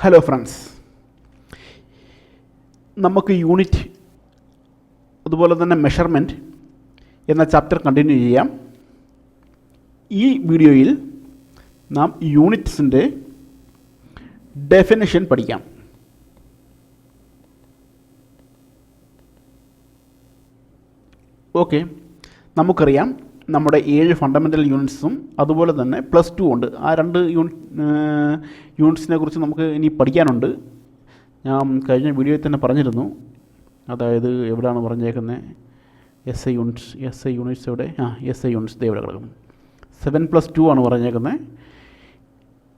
Hello friends, നമുക്ക് unit അതുപോലെ തന്നെ മെഷർമെൻറ്റ് എന്ന ചാപ്റ്റർ കണ്ടിന്യൂ ചെയ്യാം. ഈ വീഡിയോയിൽ നാം യൂണിറ്റ്സിൻ്റെ ഡെഫിനിഷൻ പഠിക്കാം. ഓക്കെ, നമുക്കറിയാം നമ്മുടെ 7 ഫണ്ടമെൻ്റൽ യൂണിറ്റ്സും അതുപോലെ തന്നെ +2 ഉണ്ട്. ആ 2 യൂണിറ്റ്സിനെ കുറിച്ച് നമുക്ക് ഇനി പഠിക്കാനുണ്ട്. ഞാൻ കഴിഞ്ഞ വീഡിയോയിൽ തന്നെ പറഞ്ഞിരുന്നു. അതായത് എവിടെയാണ് പറഞ്ഞേക്കുന്നത്, എസ് ഐ യൂണിറ്റ്സ് എവിടെ? എസ് ഐ യൂണിറ്റ്സ് ഇവിടെ കിടക്കുന്നു. 7+2 ആണ് പറഞ്ഞേക്കുന്നത്.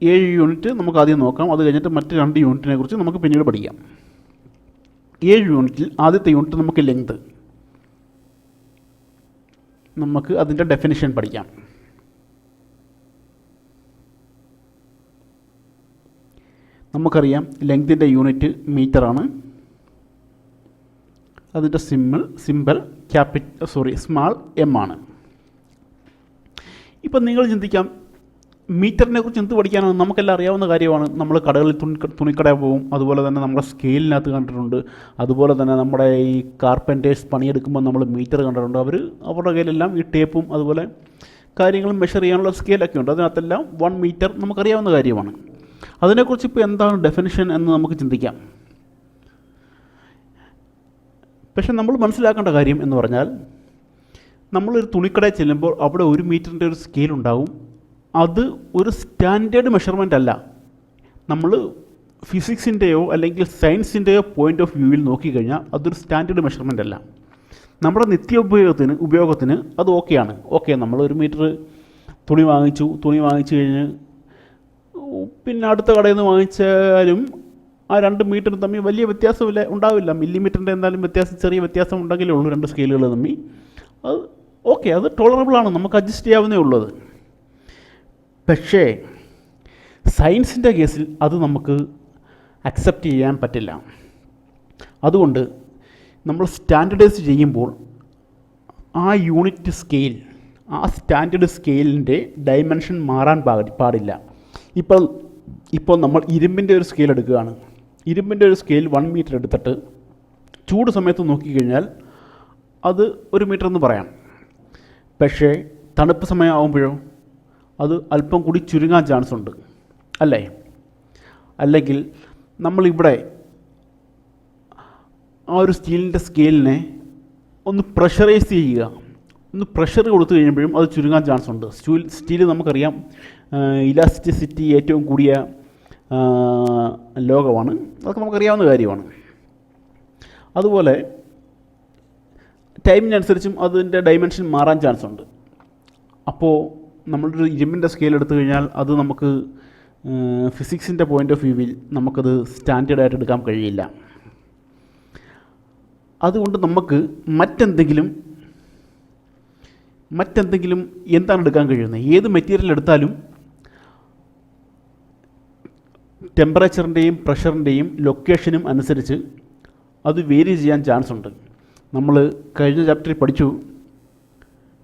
7 യൂണിറ്റ് നമുക്ക് ആദ്യം നോക്കാം. അത് കഴിഞ്ഞിട്ട് മറ്റ് 2 യൂണിറ്റിനെ കുറിച്ച് നമുക്ക് പിന്നീട് പഠിക്കാം. 7 യൂണിറ്റിൽ ആദ്യത്തെ യൂണിറ്റ് നമുക്ക് ലെങ്ത്, നമുക്ക് അതിൻ്റെ ഡെഫിനിഷൻ പഠിക്കാം. നമുക്കറിയാം ലെങ്തിൻ്റെ യൂണിറ്റ് മീറ്ററാണ്. അതിൻ്റെ സിമ്പിൾ സ്മാൾ എം ആണ്. ഇപ്പം നിങ്ങൾ ചിന്തിക്കാം, മീറ്ററിനെ കുറിച്ച് എന്ത് പഠിക്കാനാണ്? നമുക്കെല്ലാം അറിയാവുന്ന കാര്യമാണ്. നമ്മൾ കടകളിൽ തുണിക്കടയിൽ പോകും, അതുപോലെ തന്നെ നമ്മുടെ സ്കെയിലിനകത്ത് കണ്ടിട്ടുണ്ട്. അതുപോലെ തന്നെ നമ്മുടെ ഈ കാർപ്പൻറ്റേഴ്സ് പണിയെടുക്കുമ്പോൾ നമ്മൾ മീറ്റർ കണ്ടിട്ടുണ്ട്. അവരുടെ കയ്യിലെല്ലാം ഈ ടേപ്പും അതുപോലെ കാര്യങ്ങളും മെഷർ ചെയ്യാനുള്ള സ്കെയിലൊക്കെ ഉണ്ട്. അതിനകത്തെല്ലാം 1 മീറ്റർ നമുക്കറിയാവുന്ന കാര്യമാണ്. അതിനെക്കുറിച്ച് ഇപ്പോൾ എന്താണ് ഡെഫിനിഷൻ എന്ന് നമുക്ക് ചിന്തിക്കാം. പക്ഷെ നമ്മൾ മനസ്സിലാക്കേണ്ട കാര്യം എന്ന് പറഞ്ഞാൽ, നമ്മളൊരു തുണിക്കടയിൽ ചെല്ലുമ്പോൾ അവിടെ 1 മീറ്ററിൻ്റെ ഒരു സ്കെയിൽ ഉണ്ടാവും. അത് ഒരു സ്റ്റാൻഡേർഡ് മെഷർമെൻ്റ് അല്ല. നമ്മൾ ഫിസിക്സിൻ്റെയോ അല്ലെങ്കിൽ സയൻസിൻ്റെയോ പോയിൻ്റ് ഓഫ് വ്യൂവിൽ നോക്കിക്കഴിഞ്ഞാൽ അതൊരു സ്റ്റാൻഡേർഡ് മെഷർമെൻ്റ് അല്ല. നമ്മുടെ ഉപയോഗത്തിന് അത് ഓക്കെയാണ്. നമ്മൾ 1 മീറ്റർ തുണി വാങ്ങിച്ചു കഴിഞ്ഞ് പിന്നെ അടുത്ത കടയിൽ നിന്ന് വാങ്ങിച്ചാലും ആ 2 മീറ്റർ തമ്മിൽ വലിയ വ്യത്യാസമില്ല, ഉണ്ടാവില്ല. മില്ലിമീറ്ററിൻ്റെ എന്തായാലും ചെറിയ വ്യത്യാസം ഉണ്ടെങ്കിലേ ഉള്ളൂ 2 സ്കെയിലുകൾ തമ്മിൽ. അത് ടോളറബിളാണ്, നമുക്ക് അഡ്ജസ്റ്റ് ചെയ്യാവുന്നേ ഉള്ളത്. പക്ഷേ സയൻസിൻ്റെ കേസിൽ അത് നമുക്ക് അക്സെപ്റ്റ് ചെയ്യാൻ പറ്റില്ല. അതുകൊണ്ട് നമ്മൾ സ്റ്റാൻഡർഡൈസ് ചെയ്യുമ്പോൾ ആ യൂണിറ്റ് സ്കെയിൽ, ആ സ്റ്റാൻഡേർഡ് സ്കെയിലിൻ്റെ ഡയമെൻഷൻ മാറാൻ പാടില്ല. ഇപ്പോൾ നമ്മൾ ഇരുമ്പിൻ്റെ ഒരു സ്കെയിൽ എടുക്കുകയാണ്. ഇരുമ്പിൻ്റെ ഒരു സ്കെയിൽ 1 മീറ്റർ എടുത്തിട്ട് ചൂട് സമയത്ത് നോക്കിക്കഴിഞ്ഞാൽ അത് 1 മീറ്റർ എന്ന് പറയാം. പക്ഷേ തണുപ്പ് സമയമാകുമ്പോഴോ അത് അല്പം കൂടി ചുരുങ്ങാൻ ചാൻസ് ഉണ്ട്, അല്ലേ? അല്ലെങ്കിൽ നമ്മളിവിടെ ആ ഒരു സ്റ്റീലിൻ്റെ സ്കെയിലിനെ ഒന്ന് പ്രഷറൈസ് ചെയ്യുക, ഒന്ന് പ്രഷർ കൊടുത്തു കഴിയുമ്പോഴും അത് ചുരുങ്ങാൻ ചാൻസ് ഉണ്ട്. സ്റ്റീൽ നമുക്കറിയാം ഇലാസ്റ്റിസിറ്റി ഏറ്റവും കൂടിയ ലോകമാണ്. അതൊക്കെ നമുക്കറിയാവുന്ന കാര്യമാണ്. അതുപോലെ ടൈമിനനുസരിച്ചും അതിൻ്റെ ഡയമെൻഷൻ മാറാൻ ചാൻസ് ഉണ്ട്. അപ്പോൾ നമ്മളൊരു ഇരുമ്പിൻ്റെ സ്കെയിൽ എടുത്തു കഴിഞ്ഞാൽ അത് നമുക്ക് ഫിസിക്സിൻ്റെ പോയിൻ്റ് ഓഫ് വ്യൂവിൽ നമുക്കത് സ്റ്റാൻഡേർഡായിട്ട് എടുക്കാൻ കഴിയില്ല. അതുകൊണ്ട് നമുക്ക് മറ്റെന്തെങ്കിലും എന്താണ് എടുക്കാൻ കഴിയുന്നത്? ഏത് മെറ്റീരിയൽ എടുത്താലും ടെമ്പറേച്ചറിൻ്റെയും പ്രഷറിൻ്റെയും ലൊക്കേഷനും അനുസരിച്ച് അത് വേരി ചെയ്യാൻ ചാൻസ് ഉണ്ട്. നമ്മൾ കഴിഞ്ഞ ചാപ്റ്ററിൽ പഠിച്ചു,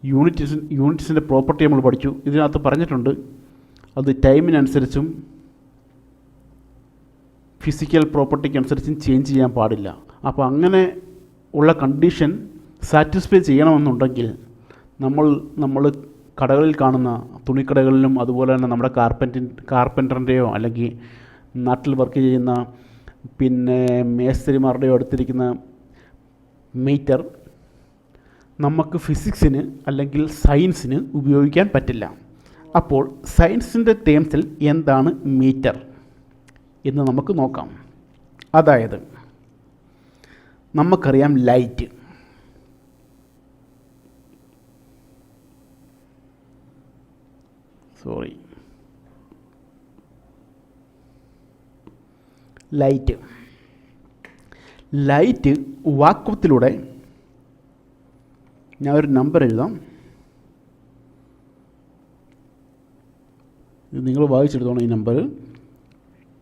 യൂണിറ്റ്സിൻ്റെ പ്രോപ്പർട്ടി നമ്മൾ പഠിച്ചു. ഇതിനകത്ത് പറഞ്ഞിട്ടുണ്ട് അത് ടൈമിനനുസരിച്ചും ഫിസിക്കൽ പ്രോപ്പർട്ടിക്കനുസരിച്ചും ചേഞ്ച് ചെയ്യാൻ പാടില്ല. അപ്പോൾ അങ്ങനെ ഉള്ള കണ്ടീഷൻ സാറ്റിസ്ഫൈ ചെയ്യണമെന്നുണ്ടെങ്കിൽ നമ്മൾ കടകളിൽ കാണുന്ന തുണിക്കടകളിലും അതുപോലെ തന്നെ നമ്മുടെ കാർപ്പൻറ്ററിൻ്റെയോ അല്ലെങ്കിൽ നാട്ടിൽ വർക്ക് ചെയ്യുന്ന പിന്നെ മേസ്തിരിമാരുടെയോ അടുത്തിരിക്കുന്ന മീറ്റർ നമുക്ക് ഫിസിക്സിന് അല്ലെങ്കിൽ സയൻസിന് ഉപയോഗിക്കാൻ പറ്റില്ല. അപ്പോൾ സയൻസിൻ്റെ ടേംസിൽ എന്താണ് മീറ്റർ എന്ന് നമുക്ക് നോക്കാം. അതായത് നമുക്കറിയാം ലൈറ്റ്. ലൈറ്റ് വാക്വത്തിലൂടെ, ഞാൻ ഒരു നമ്പർ എഴുതാം, നിങ്ങൾ വായിച്ചെടുത്തോണം. ഈ നമ്പർ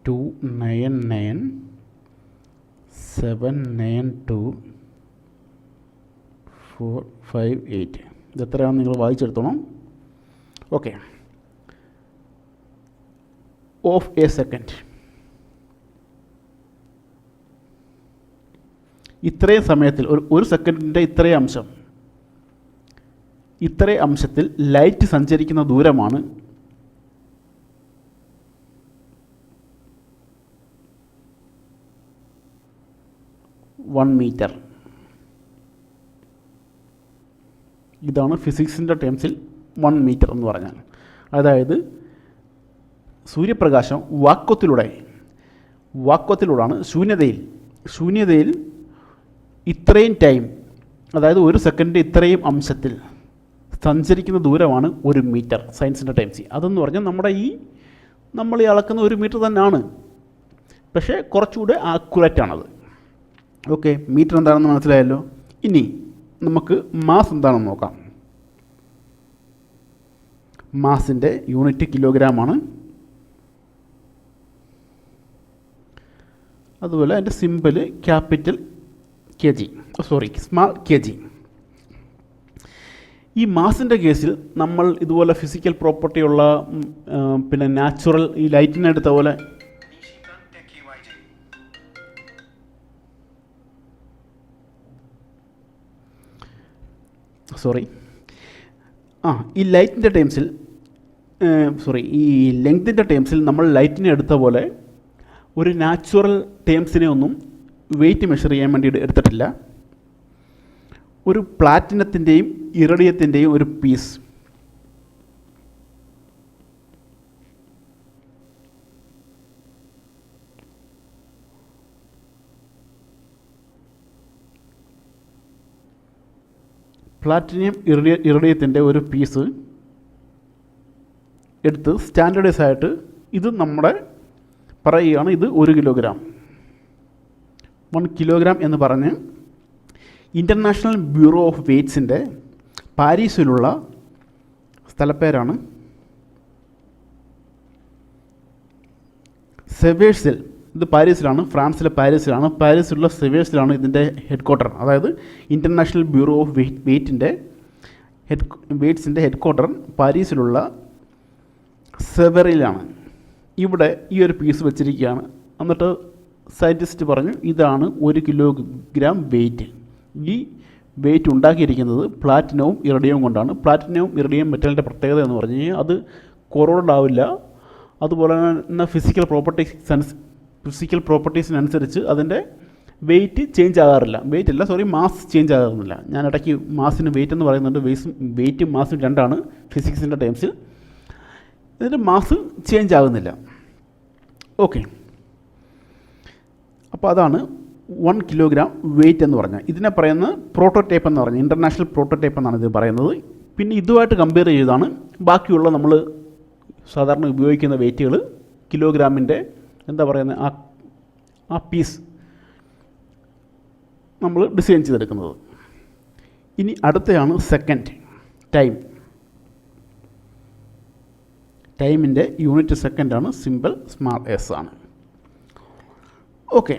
299792458. ഇതെത്രയാണെന്ന് നിങ്ങൾ വായിച്ചെടുത്തോണം. ഓക്കെ. ഓഫ് എ സെക്കൻഡ് ഇത്രയും സമയത്തിൽ ഒരു സെക്കൻഡിൻ്റെ ഇത്രയും അംശത്തിൽ ലൈറ്റ് സഞ്ചരിക്കുന്ന ദൂരമാണ് 1 മീറ്റർ. ഇതാണ് ഫിസിക്സിൻ്റെ ടേംസിൽ 1 മീറ്റർ എന്ന് പറഞ്ഞാൽ. അതായത് സൂര്യപ്രകാശം വാക്വത്തിലൂടെയാണ് ശൂന്യതയിൽ ഇത്രയും ടൈം, അതായത് ഒരു സെക്കൻഡ് ഇത്രയും അംശത്തിൽ സഞ്ചരിക്കുന്ന ദൂരമാണ് 1 മീറ്റർ സയൻസിൻ്റെ ടൈംസിൽ. അതെന്ന് പറഞ്ഞാൽ നമ്മൾ ഈ അളക്കുന്ന 1 മീറ്റർ തന്നെയാണ്, പക്ഷേ കുറച്ചുകൂടെ ആക്യുറേറ്റാണത്. ഓക്കെ, മീറ്റർ എന്താണെന്ന് മനസ്സിലായല്ലോ. ഇനി നമുക്ക് മാസ് എന്താണെന്ന് നോക്കാം. മാസിൻ്റെ യൂണിറ്റ് കിലോഗ്രാമാണ്. അതുപോലെ അതിൻ്റെ symbol capital small K G. ഈ മാസിൻ്റെ കേസിൽ നമ്മൾ ഇതുപോലെ ഫിസിക്കൽ പ്രോപ്പർട്ടിയുള്ള പിന്നെ നാച്ചുറൽ ഈ ലൈറ്റിനെടുത്ത പോലെ ഈ ലൈറ്റിൻ്റെ ടേംസിൽ ഈ ലെങ്തിൻ്റെ ടേംസിൽ നമ്മൾ ലൈറ്റിനെ എടുത്ത പോലെ ഒരു നാച്ചുറൽ ടേംസിനെ ഒന്നും വെയിറ്റ് മെഷർ ചെയ്യാൻ വേണ്ടി എടുത്തിട്ടില്ല. ഒരു പ്ലാറ്റിനത്തിൻ്റെയും ഇറഡിയത്തിൻ്റെയും ഒരു പീസ് ഇറഡിയത്തിൻ്റെ ഒരു പീസ് എടുത്ത് സ്റ്റാൻഡേർഡൈസ് ആയിട്ട് ഇത് നമ്മുടെ പറയുകയാണ്, ഇത് 1 കിലോഗ്രാം 1 കിലോഗ്രാം എന്ന് പറഞ്ഞ് ഇൻ്റർനാഷണൽ ബ്യൂറോ ഓഫ് വെയ്റ്റ്സിൻ്റെ പാരീസിലുള്ള സ്ഥലപ്പേരാണ് സെവേഴ്സിൽ. ഇത് പാരീസിലാണ്, ഫ്രാൻസിലെ പാരീസിലുള്ള സെവേഴ്സിലാണ് ഇതിൻ്റെ ഹെഡ് ക്വാർട്ടർ. അതായത് ഇൻ്റർനാഷണൽ ബ്യൂറോ ഓഫ് വെയ്റ്റ്സിൻ്റെ ഹെഡ് ക്വാർട്ടർ പാരീസിലുള്ള സെവറിലാണ്. ഇവിടെ ഈ ഒരു പീസ് വെച്ചിരിക്കുകയാണ്. എന്നിട്ട് സയൻറ്റിസ്റ്റ് പറഞ്ഞു ഇതാണ് 1 കിലോഗ്രാം വെയിറ്റ്. ഈ വെയിറ്റ് ഉണ്ടാക്കിയിരിക്കുന്നത് പ്ലാറ്റിനവും ഇറഡിയവും കൊണ്ടാണ്. പ്ലാറ്റിനവും ഇറഡിയം മെറ്റലിൻ്റെ പ്രത്യേകത എന്ന് പറഞ്ഞു കഴിഞ്ഞാൽ അത് കൊറോഡ് ആവില്ല. അതുപോലെ തന്നെ ഫിസിക്കൽ പ്രോപ്പർട്ടീസിനനുസരിച്ച് അതിൻ്റെ വെയിറ്റ് ചേഞ്ച് ആകാറില്ല. മാസ് ചേഞ്ച് ആകാറില്ല. ഞാൻ ഇടയ്ക്ക് മാസിന് വെയിറ്റ് എന്ന് പറയുന്നുണ്ട്. വെയിറ്റും മാസും രണ്ടാണ് ഫിസിക്സിൻ്റെ ടേംസിൽ. ഇതിൻ്റെ മാസ് ചേഞ്ച് ആകുന്നില്ല. ഓക്കെ, അപ്പോൾ അതാണ് 1 കിലോഗ്രാം വെയിറ്റ് എന്ന് പറഞ്ഞാൽ. ഇതിനെ പറയുന്നത് പ്രോട്ടോടൈപ്പ് എന്ന് പറഞ്ഞാൽ ഇൻ്റർനാഷണൽ പ്രോട്ടോടൈപ്പ് എന്നാണ് ഇത് പറയുന്നത്. പിന്നെ ഇതുമായിട്ട് കമ്പയർ ചെയ്താണ് ബാക്കിയുള്ള നമ്മൾ സാധാരണ ഉപയോഗിക്കുന്ന വെയിറ്റുകൾ കിലോഗ്രാമിൻ്റെ ആ പീസ് നമ്മൾ ഡിസൈൻ ചെയ്തെടുക്കുന്നത്. ഇനി അടുത്തയാണ് സെക്കൻഡ്, ടൈമിൻ്റെ യൂണിറ്റ് സെക്കൻഡാണ്, സിമ്പിൾ സ്മാൾ എസ് ആണ്. ഓക്കെ,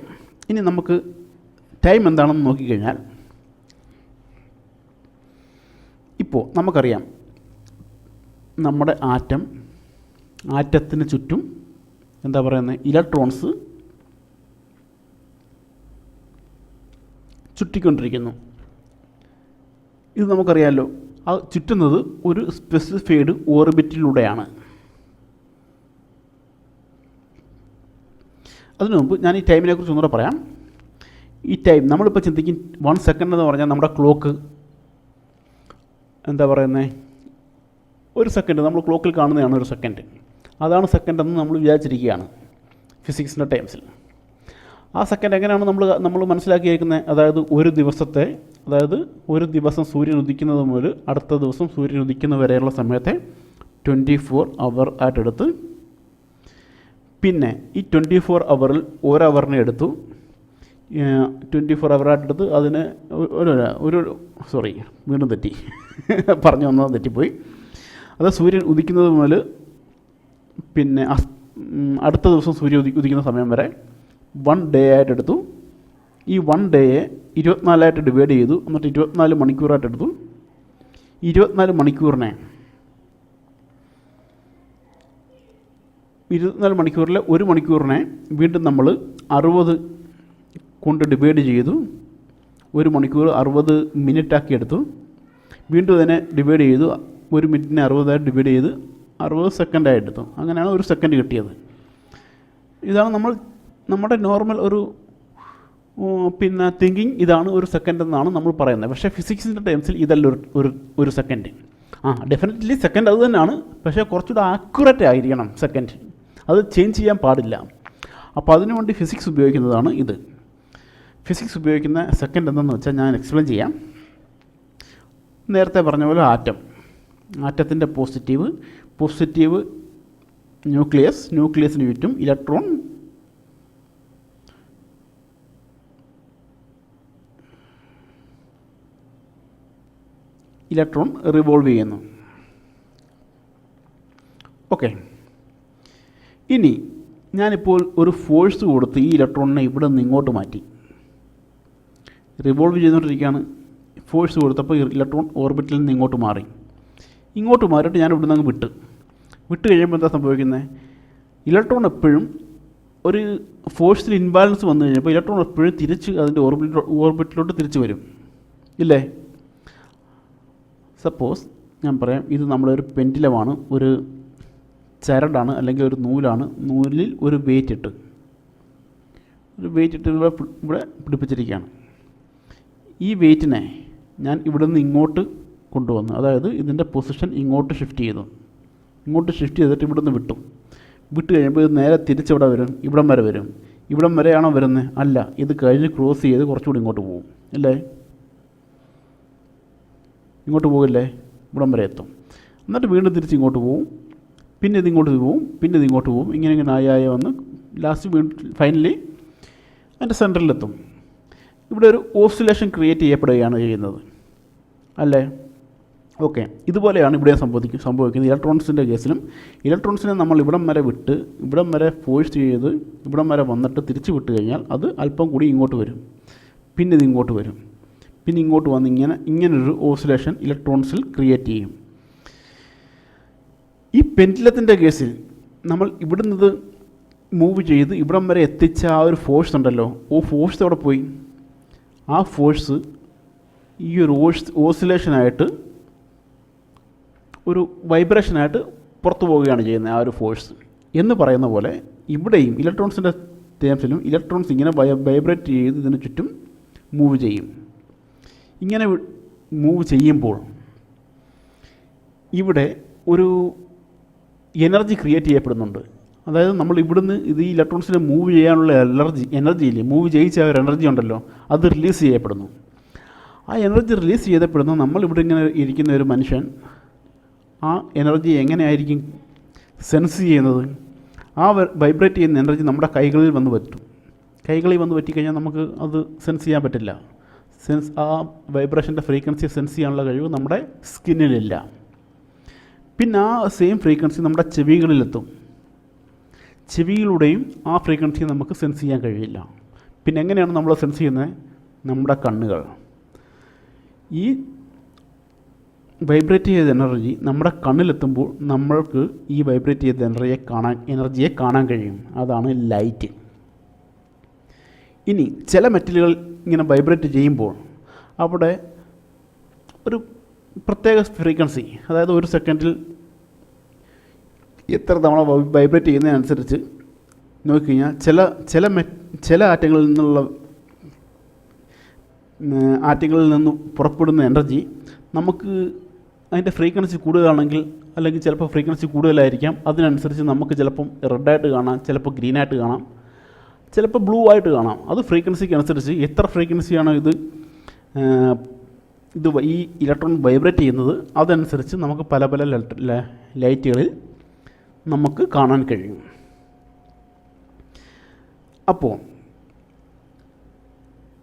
ഇനി നമുക്ക് ടൈം എന്താണെന്ന് നോക്കിക്കഴിഞ്ഞാൽ ഇപ്പോൾ നമുക്കറിയാം നമ്മുടെ ആറ്റത്തിന് ചുറ്റും ഇലക്ട്രോൺസ് ചുറ്റിക്കൊണ്ടിരിക്കുന്നു. ഇത് നമുക്കറിയാമല്ലോ. അത് ചുറ്റുന്നത് ഒരു സ്പെസിഫൈഡ് ഓർബിറ്റിലൂടെയാണ്. അതിനു മുമ്പ് ഞാൻ ഈ ടൈമിനെ കുറിച്ച് ഒന്നുകൂടെ പറയാം. ഈ ടൈം നമ്മളിപ്പോൾ ചിന്തിക്കും 1 സെക്കൻഡ് എന്ന് പറഞ്ഞാൽ നമ്മുടെ ക്ലോക്ക് ഒരു സെക്കൻഡ് നമ്മൾ ക്ലോക്കിൽ കാണുന്നതാണ് 1 സെക്കൻഡ്. അതാണ് സെക്കൻഡ് എന്ന് നമ്മൾ വിചാരിച്ചിരിക്കുകയാണ് ഫിസിക്സിൻ്റെ ടൈംസിൽ. ആ സെക്കൻഡ് എങ്ങനെയാണ് നമ്മൾ മനസ്സിലാക്കിയിരിക്കുന്നത്? അതായത് ഒരു ദിവസം സൂര്യൻ ഉദിക്കുന്നത് മുതൽ അടുത്ത ദിവസം സൂര്യൻ ഉദിക്കുന്ന വരെയുള്ള സമയത്തെ 24 അവർ ആയിട്ടെടുത്ത്, പിന്നെ ഈ 24 അവറിൽ 1 അവറിനെ എടുത്തു 24 അവറായിട്ടെടുത്ത് അതിന് വീണ്ടും തെറ്റി പറഞ്ഞു വന്നത് തെറ്റിപ്പോയി. അത് സൂര്യൻ ഉദിക്കുന്നത് മുതൽ പിന്നെ അടുത്ത ദിവസം സൂര്യൻ ഉദിക്കുന്ന സമയം വരെ 1 ഡേ ആയിട്ടെടുത്തു. ഈ 1 ഡേയെ 24 ഡിവൈഡ് ചെയ്തു. എന്നിട്ട് 24 മണിക്കൂറായിട്ടെടുത്തു. 24 മണിക്കൂറിലെ 1 മണിക്കൂറിനെ വീണ്ടും നമ്മൾ 60 കൊണ്ട് ഡിവൈഡ് ചെയ്തു. 1 മണിക്കൂർ 60 മിനിറ്റാക്കി എടുത്തു. വീണ്ടും അതിനെ ഡിവൈഡ് ചെയ്തു, 1 മിനിറ്റിനെ 60 ഡിവൈഡ് ചെയ്ത് 60 സെക്കൻഡായി എടുത്തു. അങ്ങനെയാണ് 1 സെക്കൻഡ് കിട്ടിയത്. ഇതാണ് നമ്മുടെ നോർമൽ ഒരു തിങ്കിങ്. ഇതാണ് 1 സെക്കൻഡ് എന്നാണ് നമ്മൾ പറയുന്നത്. പക്ഷേ ഫിസിക്സിൻ്റെ ടേംസിൽ ഇതല്ല ഒരു സെക്കൻഡ്. ഡെഫിനറ്റ്ലി സെക്കൻഡ് അത് തന്നെയാണ്, പക്ഷേ കുറച്ചുകൂടെ ആക്യുറേറ്റ് ആയിരിക്കണം സെക്കൻഡ്. അത് ചേഞ്ച് ചെയ്യാൻ പാടില്ല. അപ്പോൾ അതിനുവേണ്ടി ഫിസിക്സ് ഉപയോഗിക്കുന്നതാണ് ഇത്. ഫിസിക്സ് ഉപയോഗിക്കുന്ന സെക്കൻഡ് എന്തെന്ന് വെച്ചാൽ ഞാൻ എക്സ്പ്ലെയിൻ ചെയ്യാം. നേരത്തെ പറഞ്ഞ പോലെ ആറ്റത്തിൻ്റെ പോസിറ്റീവ് ന്യൂക്ലിയസിന് ചുറ്റും ഇലക്ട്രോൺ റിവോൾവ് ചെയ്യുന്നു. ഓക്കെ, ഇനി ഞാനിപ്പോൾ ഒരു ഫോഴ്സ് കൊടുത്ത് ഈ ഇലക്ട്രോണിനെ ഇവിടെ നിന്ന് ഇങ്ങോട്ട് മാറ്റി. റിവോൾവ് ചെയ്തുകൊണ്ടിരിക്കുകയാണ്. ഫോഴ്സ് കൊടുത്തപ്പോൾ ഇലക്ട്രോൺ ഓർബിറ്റിൽ നിന്ന് ഇങ്ങോട്ട് മാറിയിട്ട് ഞാൻ ഇവിടെ നിന്ന് അങ്ങ് വിട്ട് കഴിയുമ്പോൾ എന്താ സംഭവിക്കുന്നത്? ഇലക്ട്രോൺ എപ്പോഴും ഒരു ഫോഴ്സിൽ ഇൻബാലൻസ് വന്നു കഴിഞ്ഞപ്പോൾ ഇലക്ട്രോൺ എപ്പോഴും തിരിച്ച് അതിൻ്റെ ഓർബിറ്റിലോട്ട് തിരിച്ച് വരും, ഇല്ലേ? സപ്പോസ് ഞാൻ പറയാം, ഇത് നമ്മുടെ ഒരു പെൻഡിലമാണ്, ഒരു ചരടാണ് അല്ലെങ്കിൽ ഒരു നൂലാണ്. നൂലിൽ ഒരു വെയിറ്റ് ഇട്ട് ഇവിടെ പിടിപ്പിച്ചിരിക്കുകയാണ്. ഈ വെയിറ്റിനെ ഞാൻ ഇവിടെ നിന്ന് ഇങ്ങോട്ട് കൊണ്ടുവന്നു. അതായത് ഇതിൻ്റെ പൊസിഷൻ ഇങ്ങോട്ട് ഷിഫ്റ്റ് ചെയ്തിട്ട് ഇവിടെ നിന്ന് വിട്ട് കഴിയുമ്പോൾ ഇത് നേരെ തിരിച്ചെവിടെ വരും? ഇവിടം വരെ വരും. ഇവിടം വരെയാണോ വരുന്നത്? അല്ല, ഇത് കഴിഞ്ഞ് ക്രോസ് ചെയ്ത് കുറച്ചുകൂടി ഇങ്ങോട്ട് പോകും, അല്ലേ? ഇങ്ങോട്ട് പോകില്ലേ? ഇവിടം വരെ എത്തും. എന്നിട്ട് വീണ്ടും തിരിച്ച് ഇങ്ങോട്ട് പോകും, പിന്നെ ഇതിങ്ങോട്ട് പോകും. ഇങ്ങനെ ആയി വന്ന് ലാസ്റ്റ് വീണ്ടും ഫൈനലി അതിൻ്റെ സെൻറ്ററിലെത്തും. ഇവിടെ ഒരു ഓസിലേഷൻ ക്രിയേറ്റ് ചെയ്യപ്പെടുകയാണ് ചെയ്യുന്നത്, അല്ലേ? ഓക്കെ, ഇതുപോലെയാണ് ഇവിടെ സംഭവിക്കുന്നത്. ഇലക്ട്രോൺസിൻ്റെ കേസിലും ഇലക്ട്രോൺസിനെ നമ്മൾ ഇവിടം വരെ വിട്ട് ഇവിടം വരെ ഫോഴ്സ് ചെയ്ത് ഇവിടം വരെ വന്നിട്ട് തിരിച്ച് വിട്ട് കഴിഞ്ഞാൽ അത് അല്പം കൂടി ഇങ്ങോട്ട് വരും, പിന്നെ ഇതിങ്ങോട്ട് വരും, പിന്നെ ഇങ്ങോട്ട് വന്ന് ഇങ്ങനൊരു ഓസിലേഷൻ ഇലക്ട്രോൺസിൽ ക്രിയേറ്റ് ചെയ്യും. ഈ പെൻഡിലത്തിൻ്റെ കേസിൽ നമ്മൾ ഇവിടുന്ന് മൂവ് ചെയ്ത് ഇവിടം വരെ എത്തിച്ച ആ ഒരു ഫോഴ്സ് ഉണ്ടല്ലോ, ഫോഴ്സ് അവിടെ പോയി. ആ ഫോഴ്സ് ഈ ഒരു ഓസിലേഷനായിട്ട് ഒരു വൈബ്രേഷനായിട്ട് പുറത്തു പോവുകയാണ് ചെയ്യുന്നത്. ആ ഒരു ഫോഴ്സ് എന്ന് പറയുന്ന പോലെ ഇവിടെയും ഇലക്ട്രോൺസിൻ്റെ ടേംസിലും ഇലക്ട്രോൺസ് ഇങ്ങനെ വൈബ്രേറ്റ് ചെയ്ത് ഇതിന് ചുറ്റും മൂവ് ചെയ്യും. ഇങ്ങനെ മൂവ് ചെയ്യുമ്പോൾ ഇവിടെ ഒരു എനർജി ക്രിയേറ്റ് ചെയ്യപ്പെടുന്നുണ്ട്. അതായത് നമ്മൾ ഇവിടുന്ന് ഈ ഇലക്ട്രോൺസിനെ മൂവ് ചെയ്യാനുള്ള എനർജി ഇല്ലേ, മൂവ് ചെയ്യിച്ച ഒരു എനർജി ഉണ്ടല്ലോ, അത് റിലീസ് ചെയ്യപ്പെടുന്നു. ആ എനർജി റിലീസ് ചെയ്യപ്പെടുന്നു. നമ്മൾ ഇവിടെ ഇങ്ങനെ ഇരിക്കുന്ന ഒരു മനുഷ്യൻ ആ എനർജി എങ്ങനെയായിരിക്കും സെൻസ് ചെയ്യുന്നത്? ആ വൈബ്രേറ്റ് ചെയ്യുന്ന എനർജി നമ്മുടെ കൈകളിൽ വന്ന് പറ്റിക്കഴിഞ്ഞാൽ നമുക്ക് അത് സെൻസ് ചെയ്യാൻ പറ്റില്ല. ആ വൈബ്രേഷൻ്റെ ഫ്രീക്വൻസി സെൻസ് ചെയ്യാനുള്ള കഴിവ് നമ്മുടെ സ്കിന്നിലില്ല. പിന്നെ ആ സെയിം ഫ്രീക്വൻസി നമ്മുടെ ചെവിയിലൂടെയും ആ ഫ്രീക്വൻസി നമുക്ക് സെൻസ് ചെയ്യാൻ കഴിയില്ല. പിന്നെ എങ്ങനെയാണ് നമ്മൾ സെൻസ് ചെയ്യുന്നത്? നമ്മുടെ കണ്ണുകൾ. ഈ വൈബ്രേറ്റ് ചെയ്ത എനർജി നമ്മുടെ കണ്ണിലെത്തുമ്പോൾ നമ്മൾക്ക് ഈ വൈബ്രേറ്റ് ചെയ്ത എനർജിയെ കാണാൻ കഴിയും. അതാണ് ലൈറ്റ്. ഇനി ചില മെറ്റലുകൾ ഇങ്ങനെ വൈബ്രേറ്റ് ചെയ്യുമ്പോൾ അവിടെ ഒരു പ്രത്യേക ഫ്രീക്വൻസി, അതായത് ഒരു സെക്കൻഡിൽ എത്ര തവണ വൈബ്രേറ്റ് ചെയ്യുന്നതിനനുസരിച്ച് നോക്കിക്കഴിഞ്ഞാൽ ചില ആറ്റങ്ങളിൽ നിന്ന് പുറപ്പെടുന്ന എനർജി നമുക്ക് അതിൻ്റെ ഫ്രീക്വൻസി കൂടുതലാണെങ്കിൽ, അല്ലെങ്കിൽ ചിലപ്പോൾ ഫ്രീക്വൻസി കൂടുതലായിരിക്കാം, അതിനനുസരിച്ച് നമുക്ക് ചിലപ്പം റെഡായിട്ട് കാണാം, ചിലപ്പോൾ ഗ്രീനായിട്ട് കാണാം, ചിലപ്പോൾ ബ്ലൂ ആയിട്ട് കാണാം. അത് ഫ്രീക്വൻസിക്ക് അനുസരിച്ച് എത്ര ഫ്രീക്വൻസിയാണോ ഈ ഇലക്ട്രോൺ വൈബ്രേറ്റ് ചെയ്യുന്നത് അതനുസരിച്ച് നമുക്ക് പല ലൈറ്റുകളിൽ നമുക്ക് കാണാൻ കഴിയും. അപ്പോൾ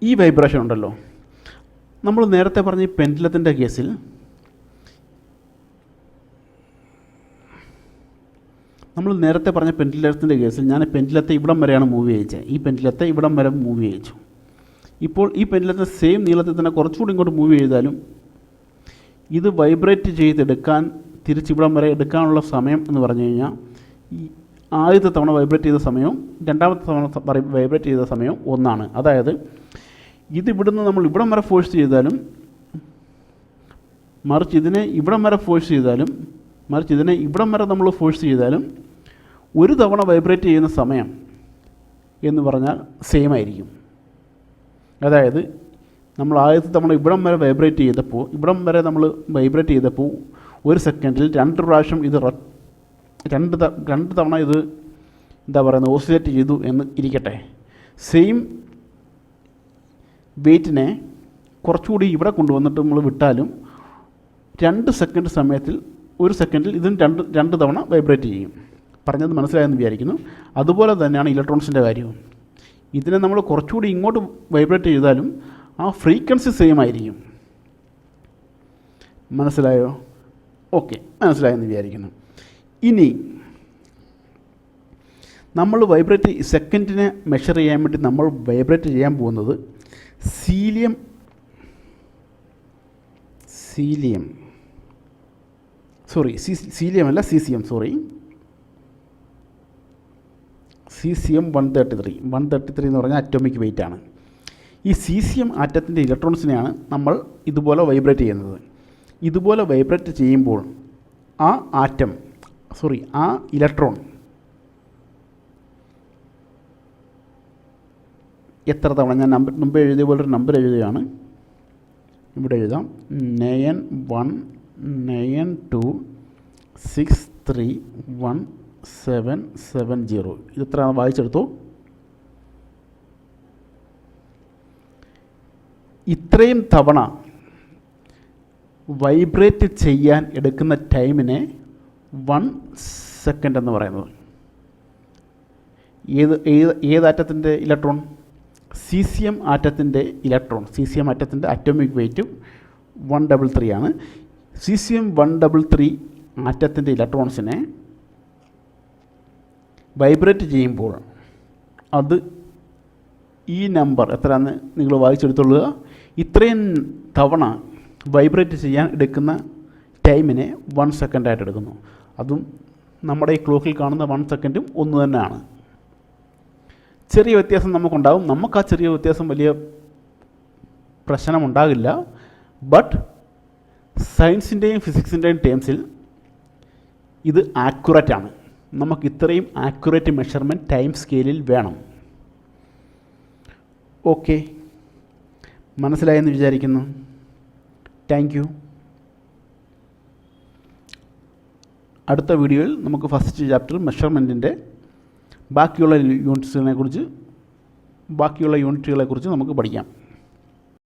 ഈ വൈബ്രേഷൻ ഉണ്ടല്ലോ, നമ്മൾ നേരത്തെ പറഞ്ഞ ഈ പെൻഡുലത്തിൻ്റെ കേസിൽ ഞാൻ പെൻഡുലത്തെ ഇവിടം വരെയാണ് മൂവ് ചെയ്യിച്ചത്. ഈ പെൻഡുലത്തെ ഇവിടം വരെ മൂവ് ചെയ്യിച്ചു. ഇപ്പോൾ ഈ പെൻഡുലത്തെ സെയിം നീളത്തിൽ തന്നെ കുറച്ചുകൂടി ഇങ്ങോട്ട് മൂവ് ചെയ്താലും ഇത് വൈബ്രേറ്റ് ചെയ്തെടുക്കാൻ തിരിച്ചിവിടം വരെ എടുക്കാനുള്ള സമയം എന്ന് പറഞ്ഞു കഴിഞ്ഞാൽ ഈ ആദ്യത്തെ തവണ വൈബ്രേറ്റ് ചെയ്ത സമയവും രണ്ടാമത്തെ തവണ വൈബ്രേറ്റ് ചെയ്ത സമയവും ഒന്നാണ്. അതായത് ഇതിവിടുന്ന് നമ്മൾ ഇവിടം വരെ ഫോഴ്സ് ചെയ്താലും, മറിച്ച് ഇതിനെ ഇവിടം വരെ ഫോഴ്സ് ചെയ്താലും, മറിച്ച് ഇതിനെ ഇവിടം വരെ നമ്മൾ ഫോഴ്സ് ചെയ്താലും ഒരു തവണ വൈബ്രേറ്റ് ചെയ്യുന്ന സമയം എന്ന് പറഞ്ഞാൽ സെയിം ആയിരിക്കും. അതായത് നമ്മൾ ആദ്യത്തെ തവണ ഇവിടം വരെ വൈബ്രേറ്റ് ചെയ്തപ്പോൾ, ഇവിടം വരെ നമ്മൾ വൈബ്രേറ്റ് ചെയ്തപ്പോൾ 1 സെക്കൻഡിൽ 2 പ്രാവശ്യം ഇത് രണ്ട് തവണ ഇത് എന്താ പറയുന്നത് ഓസിലേറ്റ് ചെയ്തു എന്ന് ഇരിക്കട്ടെ. സെയിം വെയ്റ്റിനെ കുറച്ചുകൂടി ഇവിടെ കൊണ്ടുവന്നിട്ട് നമ്മൾ വിട്ടാലും 2 സെക്കൻഡ് സമയത്തിൽ 1 സെക്കൻഡിൽ ഇതിന് രണ്ട് തവണ വൈബ്രേറ്റ് ചെയ്യും. പറഞ്ഞത് മനസ്സിലായെന്ന് വിചാരിക്കുന്നു. അതുപോലെ തന്നെയാണ് ഇലക്ട്രോൺസിൻ്റെ കാര്യവും. ഇതിനെ നമ്മൾ കുറച്ചുകൂടി ഇങ്ങോട്ട് വൈബ്രേറ്റ് ചെയ്താലും ആ ഫ്രീക്വൻസി സെയിം ആയിരിക്കും. മനസ്സിലായോ? ഓക്കെ, മനസ്സിലായെന്ന് വിചാരിക്കുന്നു. ഇനി നമ്മൾ സെക്കൻഡിനെ മെഷർ ചെയ്യാൻ വേണ്ടി നമ്മൾ വൈബ്രേറ്റ് ചെയ്യാൻ പോകുന്നത് സീലിയം 133 എന്ന് പറഞ്ഞാൽ അറ്റോമിക് വെയിറ്റ് ആണ്. ഈ സീസിയം ആറ്റത്തിൻ്റെ ഇലക്ട്രോൺസിനെയാണ് നമ്മൾ ഇതുപോലെ വൈബ്രേറ്റ് ചെയ്യുന്നത്. ഇതുപോലെ വൈബ്രേറ്റ് ചെയ്യുമ്പോൾ ആ ഇലക്ട്രോൺ എത്ര തവണ, ഞാൻ മുമ്പ് എഴുതിയ പോലെ ഒരു നമ്പർ എഴുതുകയാണ്, ഇവിടെ എഴുതാം 9 1 9 2 6 3 1 7 7 0. ഇതെത്ര വായിച്ചെടുത്തു? ഇത്രയും തവണ വൈബ്രേറ്റ് ചെയ്യാൻ എടുക്കുന്ന ടൈമിനെ 1 സെക്കൻഡ് എന്ന് പറയുന്നത്. ഏത് ആറ്റത്തിൻ്റെ ഇലക്ട്രോൺ? സീസിയം ആറ്റത്തിൻ്റെ ഇലക്ട്രോൺ. സീസിയം ആറ്റത്തിൻ്റെ അറ്റോമിക് വെയിറ്റ് 133 ആണ്. സീസിയം 133 ആറ്റത്തിൻ്റെ ഇലക്ട്രോൺസിനെ വൈബ്രേറ്റ് ചെയ്യുമ്പോൾ അത് ഈ നമ്പർ എത്രയാണെന്ന് നിങ്ങൾ വായിച്ചെടുത്തുള്ളുക. ഇത്രയും തവണ വൈബ്രേറ്റ് ചെയ്യാൻ എടുക്കുന്ന ടൈമിനെ 1 സെക്കൻഡായിട്ട് എടുക്കുന്നു. അതും നമ്മുടെ ഈ ക്ലോക്കിൽ കാണുന്ന 1 സെക്കൻഡും ഒന്ന് തന്നെയാണ്. ചെറിയ വ്യത്യാസം നമുക്കുണ്ടാകും. നമുക്ക് ആ ചെറിയ വ്യത്യാസം വലിയ പ്രശ്നമുണ്ടാകില്ല. ബട്ട് സയൻസിൻ്റെയും ഫിസിക്സിൻ്റെയും ടേംസിൽ ഇത് ആക്യുറേറ്റ് ആണ്. നമുക്ക് ഇത്രയും ആക്യുറേറ്റ് മെഷർമെൻറ്റ് ടൈം സ്കെയിലിൽ വേണം. ഓക്കെ, മനസ്സിലായെന്ന് വിചാരിക്കുന്നു. Thank you. അടുത്ത വീഡിയോയിൽ നമുക്ക് ഫസ്റ്റ് ചാപ്റ്റർ മെഷർമെൻറ്റിൻ്റെ ബാക്കിയുള്ള യൂണിറ്റുകളെക്കുറിച്ച് നമുക്ക് പഠിക്കാം.